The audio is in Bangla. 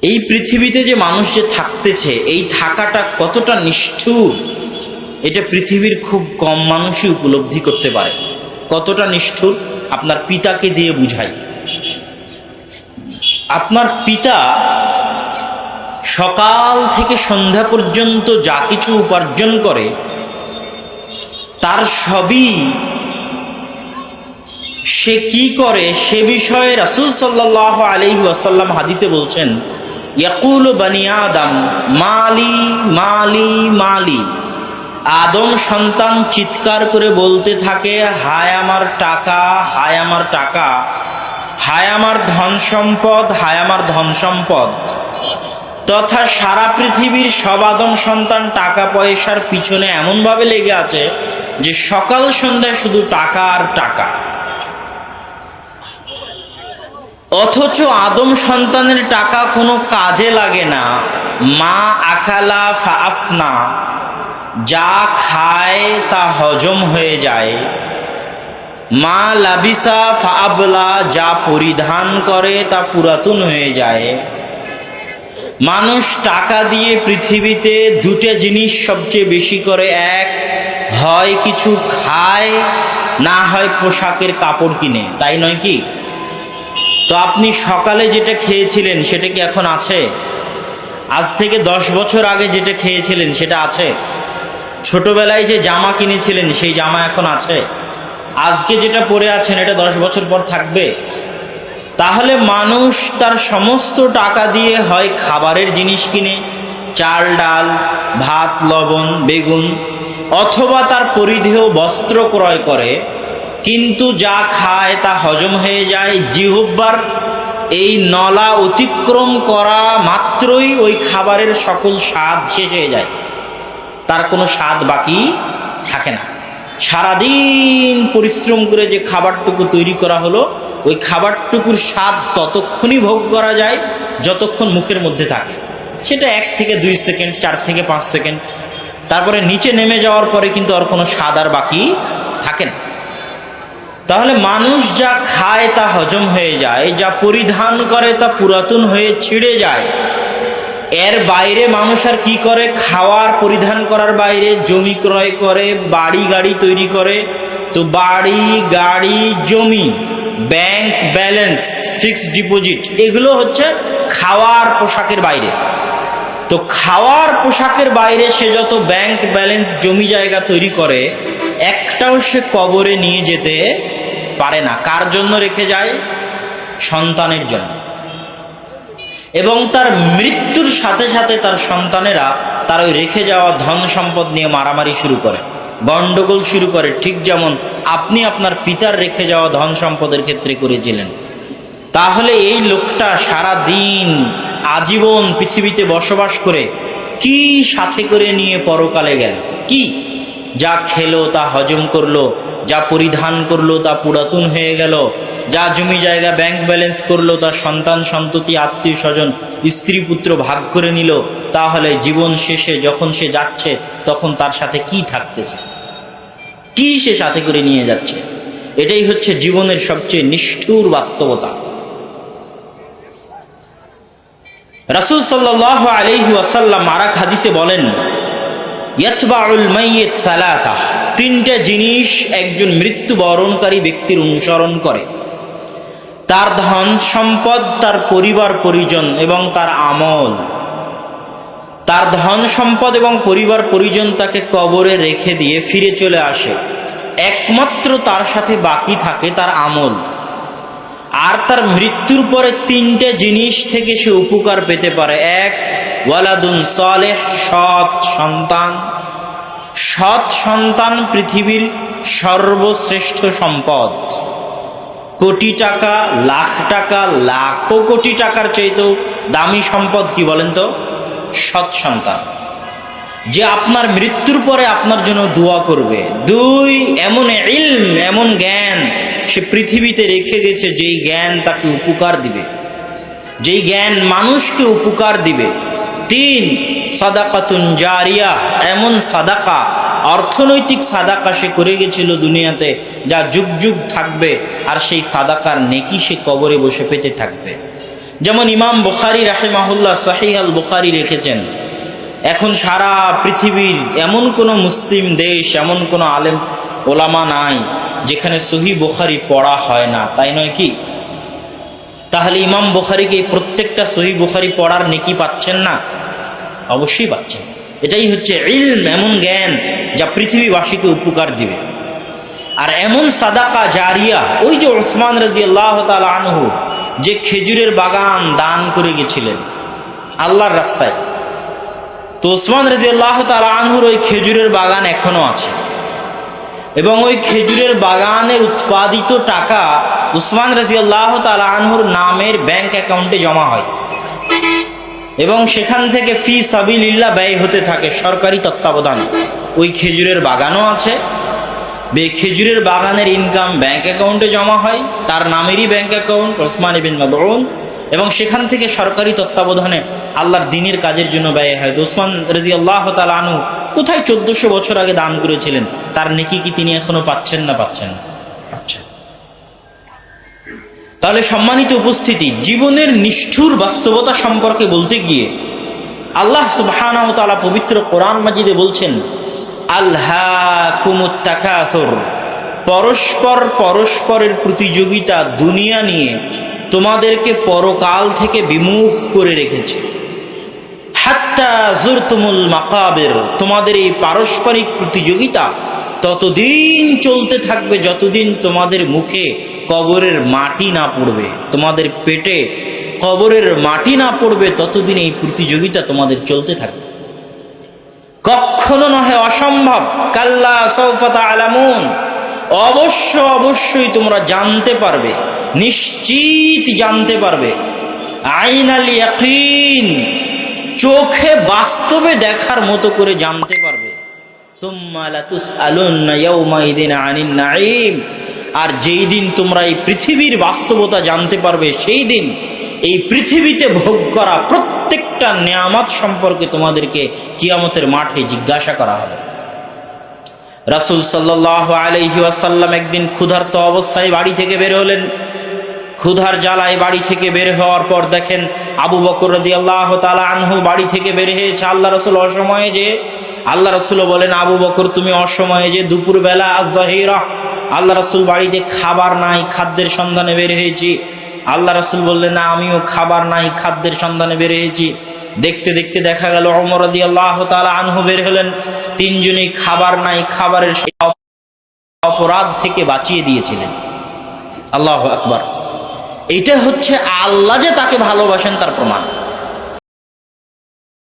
এই পৃথিবীতে যে মানুষ যে থাকতেছে, এই থাকাটা কতটা নিষ্ঠুর এটা পৃথিবীর খুব কম মানুষই উপলব্ধি করতে পারে। কতটা নিষ্ঠুর আপনার পিতাকে দিয়ে বুঝাই। আপনার পিতা সকাল থেকে সন্ধ্যা পর্যন্ত যা কিছু উপার্জন করে তার সবই সে কি করে সে বিষয়ে রাসূল সাল্লাল্লাহু আলাইহি ওয়াসাল্লাম হাদিসে বলছেন, ইয়াকুলু বানি আদম মালি মালি মালি। আদম সন্তান চিৎকার করে বলতে থাকে, হায় আমার টাকা, হায় আমার টাকা, হায় আমার ধন সম্পদ, হায় আমার ধন সম্পদ। তথা সারা পৃথিবীর সব আদম সন্তান টাকা পয়সার পিছনে এমনভাবে লেগে আছে যে সকাল সন্ধ্যায় শুধু টাকা আর টাকা। অথচ আদম সন্তানের টাকা কোনো কাজে লাগে না। মা আকালা ফাআফনা, যা খায় তা হজম হয়ে যায়। মা লাবিসা ফাআবলা, যা পরিধান করে তা পুরাতন হয়ে যায়। মানুষ টাকা দিয়ে পৃথিবীতে দুটো জিনিস সবচেয়ে বেশি করে, এক হয় কিছু খায়, না হয় পোশাকের কাপড় কিনে, তাই নয় কি? তো আপনি সকালে যেটা খেয়েছিলেন সেটা কি এখন আছে? আজ থেকে 10 বছর আগে যেটা খেয়েছিলেন সেটা আছে? ছোটবেলায় যে জামা কিনেছিলেন সেই জামা এখন আছে? আজকে যেটা পরে আছেন এটা 10 বছর পর থাকবে? তাহলে মানুষ তার সমস্ত টাকা দিয়ে হয় খাবারের জিনিস কিনে, চাল ডাল ভাত লবণ বেগুন, অথবা তার পরিধেয় বস্ত্র ক্রয় করে, কিন্তু যা খায় তা হজম হয়ে যায়। জিহ্বার এই নলা অতিক্রম করা মাত্রই ওই খাবারের সকল স্বাদ শেষ হয়ে যায়, তার কোনো স্বাদ বাকি থাকে না। সারাদিন পরিশ্রম করে যে খাবারটুকু তৈরি করা হলো, ওই খাবারটুকুর স্বাদ ততক্ষণই ভোগ করা যায় যতক্ষণ মুখের মধ্যে থাকে। সেটা 1 থেকে 2 সেকেন্ড, 4 থেকে 5 সেকেন্ড, তারপরে নিচে নেমে যাওয়ার পরে কিন্তু আর কোনো স্বাদ আর বাকি থাকে না। তাহলে মানুষ যা খায় তা হজম হয়ে যায়, যা পরিধান করে তা পুরাতন হয়ে ছিঁড়ে যায়। এর বাইরে মানুষ আর কি করে? খাওয়ার পরিধান করার বাইরে জমি ক্রয় করে, বাড়ি গাড়ি তৈরি করে। তো বাড়ি গাড়ি জমি, ব্যাংক ব্যালেন্স, ফিক্সড ডিপোজিট, এগুলো হচ্ছে খাওয়ার পোশাকের বাইরে। তো খাওয়ার পোশাকের বাইরে সে যত ব্যাংক ব্যালেন্স জমি জায়গা তৈরি করে, একটাও সে কবরে নিয়ে যেতে পারে না। কার জন্য রেখে যায়? সন্তানের জন্য। এবং তার মৃত্যুর সাথে সাথে তার সন্তানেরা তার ওই রেখে যাওয়া ধন সম্পদ নিয়ে মারামারি শুরু করে, গন্ডগোল শুরু করে, ঠিক যেমন আপনি আপনার পিতার রেখে যাওয়া ধন সম্পদের ক্ষেত্রে করেছিলেন। তাহলে এই লোকটা সারা দিন আজীবন পৃথিবীতে বসবাস করে কি সাথে করে নিয়ে পরকালে গেল? কি যা খেলো তা হজম করলো, যা পরিধান করলো তা পুরাতন হয়ে গেল, যা জমি জায়গা ব্যাংক ব্যালেন্স করলো তা সন্তান সন্ততি আত্মীয় স্বজন স্ত্রী পুত্র ভাগ করে নিল। তাহলে জীবন শেষে যখন সে যাচ্ছে তখন তার সাথে কি থাকতেছে, কি সে সাথে করে নিয়ে যাচ্ছে? এটাই হচ্ছে জীবনের সবচেয়ে নিষ্ঠুর বাস্তবতা। রাসূল সাল্লাল্লাহু আলাইহি ওয়াসাল্লাম আরেক হাদিসে বলেন, ইয়াতবাউল মাইয়িত সালাসা, 3টা জিনিস একজন মৃত্যুবরণকারী ব্যক্তির অনুসরণ করে: তার ধন সম্পদ, তার পরিবার পরিজন এবং তার আমল। তার ধন সম্পদ এবং পরিবার পরিজন তাকে কবরে রেখে দিয়ে ফিরে চলে আসে, একমাত্র তার সাথে বাকি থাকে তার আমল। আর তার মৃত্যুর পরে 3টে জিনিস থেকে সে উপকার পেতে পারে: 1 ওয়ালাদুন সালেহ, সৎ সন্তান। সৎ সন্তান পৃথিবীর সর্বশ্রেষ্ঠ সম্পদ। কোটি টাকা, লাখ টাকা, লাখো কোটি টাকার চাইতেও দামি সম্পদ কি বলেন তো? সৎ সন্তান, যে আপনার মৃত্যুর পরে আপনার জন্য দোয়া করবে। 2 এমন ইলম, এমন জ্ঞান সে পৃথিবীতে রেখে গেছে, যেই জ্ঞান তাকে উপকার দিবে, যেই জ্ঞান মানুষকে উপকার দিবে। 3 সাদাকাতুন জারিয়া, এমন সাদাকা, অর্থনৈতিক সাদাকা সে করে গেছিল দুনিয়াতে, যা যুগ যুগ থাকবে, আর সেই সাদাকার নেকি সে কবরে বসে পেতে থাকবে। যেমন ইমাম বুখারী রাহিমাহুল্লাহ সহিহ আল বুখারী লিখেছেন, এখন সারা পৃথিবীর এমন কোনো মুসলিম দেশ, এমন কোনো আলেম ওলামা নাই যেখানে সহিহ বুখারী পড়া হয় না, তাই নয় কি? তাহলে ইমাম বুখারীকে প্রত্যেকটা সহিহ বুখারী পড়ার নেকি পাচ্ছেন না? অবশ্যই পাচ্ছেন। এটাই হচ্ছে ইলম, এমন জ্ঞান যা পৃথিবীবাসীকে উপকার দিবে। আর এমন সাদাকা জারিয়া, ওই যে উসমান রাদিয়াল্লাহু তাআলা আনহু যে খেজুরের বাগান দান করে গেছিলেন আল্লাহর রাস্তায়, তো উসমান রাদিয়াল্লাহু তাআলা আনহুর ওই খেজুরের বাগান এখনো আছে, এবং ওই খেজুরের বাগানের উৎপাদিত টাকা উসমান রাদিয়াল্লাহু তাআলা আনহুর নামের ব্যাংক অ্যাকাউন্টে জমা হয়, এবং সেখান থেকে ফি সাবিলিল্লাহ ব্যয় হতে থাকে সরকারি তত্ত্বাবধান। ওই খেজুরের বাগানও আছে, খেজুরের বাগানের ইনকাম ব্যাংক অ্যাকাউন্টে জমা হয়, তার নামেরই ব্যাংক অ্যাকাউন্ট ওসমান ইবনে মাদউন, এবং সেখান থেকে সরকারি তত্ত্বাবধানে আল্লাহর দ্বীনের কাজের জন্য ব্যয় হয়। তো উসমান রাদিয়াল্লাহু তাআলা আনহু কোথায় 1400 বছর আগে দান করেছিলেন, তার নেকি কি তিনি এখনো পাচ্ছেন না? পাচ্ছেন। তাহলে সম্মানিত উপস্থিতি, জীবনের নিষ্ঠুর বাস্তবতা সম্পর্কে বলতে গিয়ে আল্লাহ সুবহানাহু ওয়া তাআলা পবিত্র কোরআন মাজিদে বলছেন, আলহাকুমুত তাকাসুর, পরস্পরের প্রতিযোগিতা দুনিয়া নিয়ে তোমাদেরকে পরকাল থেকে বিমুখ করে রেখেছে। হাত্তা যুরতুমুল মাকাবির, তোমাদের এই পারস্পরিক প্রতিযোগিতা ততদিন চলতে থাকবে যতদিন তোমাদের মুখে কবরের মাটি না পড়বে, তোমাদের পেটে কবরের মাটি না পড়বে, ততদিন এই প্রতিযোগিতা তোমাদের চলতে থাকবে। কখনো নহে অসম্ভব, কাল্লা সাউফা তা'লামুন, অবশ্যই তোমরা জানতে পারবে, নিশ্চিত জানতে পারবে। আইনাল ইয়াকিন, চোখে বাস্তবে দেখার মতো করে জানতে পারবে। সুম্মা লাতুসআলুন্না ইয়াউমাইযিন আনিন নাঈম, আর যেই দিন তোমরা এই পৃথিবীর বাস্তবতা জানতে পারবে, সেই দিন এই পৃথিবীতে ভোগ করা প্রত্যেকটা নেয়ামত সম্পর্কে তোমাদেরকে কিয়ামতের মাঠে জিজ্ঞাসা করা হবে। রাসূল সাল্লাল্লাহু আলাইহি ওয়াসাল্লাম একদিন ক্ষুধার্ত অবস্থায় বাড়ি থেকে বের হলেন। ক্ষুধার জ্বালায় বাড়ি থেকে বের হওয়ার পর দেখেন আবু বকর রাদিয়াল্লাহু তাআলা আনহু বাড়ি থেকে বের হয়েছে আল্লাহ রাসূল অসময়ে। যে আল্লাহ রাসূল বলেন, আবু বকর তুমি অসময়ে যে, দুপুরবেলা আয-যাহিরা, আল্লাহ রাসূল বাড়িতে খাবার নাই, খাদ্যের সন্ধানে বের হয়েছি। আল্লাহ রাসূল বললেন, না আমিও খাবার নাই, খাদ্যের সন্ধানে বের হয়েছি। দেখতে দেখতে দেখা গেল ওমর রাদিয়াল্লাহু তাআলা আনহু বের হলেন, তিনজনেই খাবার নাই, খাবারের অপরাধ থেকে বাঁচিয়ে দিয়েছিলেন। আল্লাহু আকবার। এটা হচ্ছে আল্লাহ যে তাকে ভালোবাসেন তার প্রমাণ।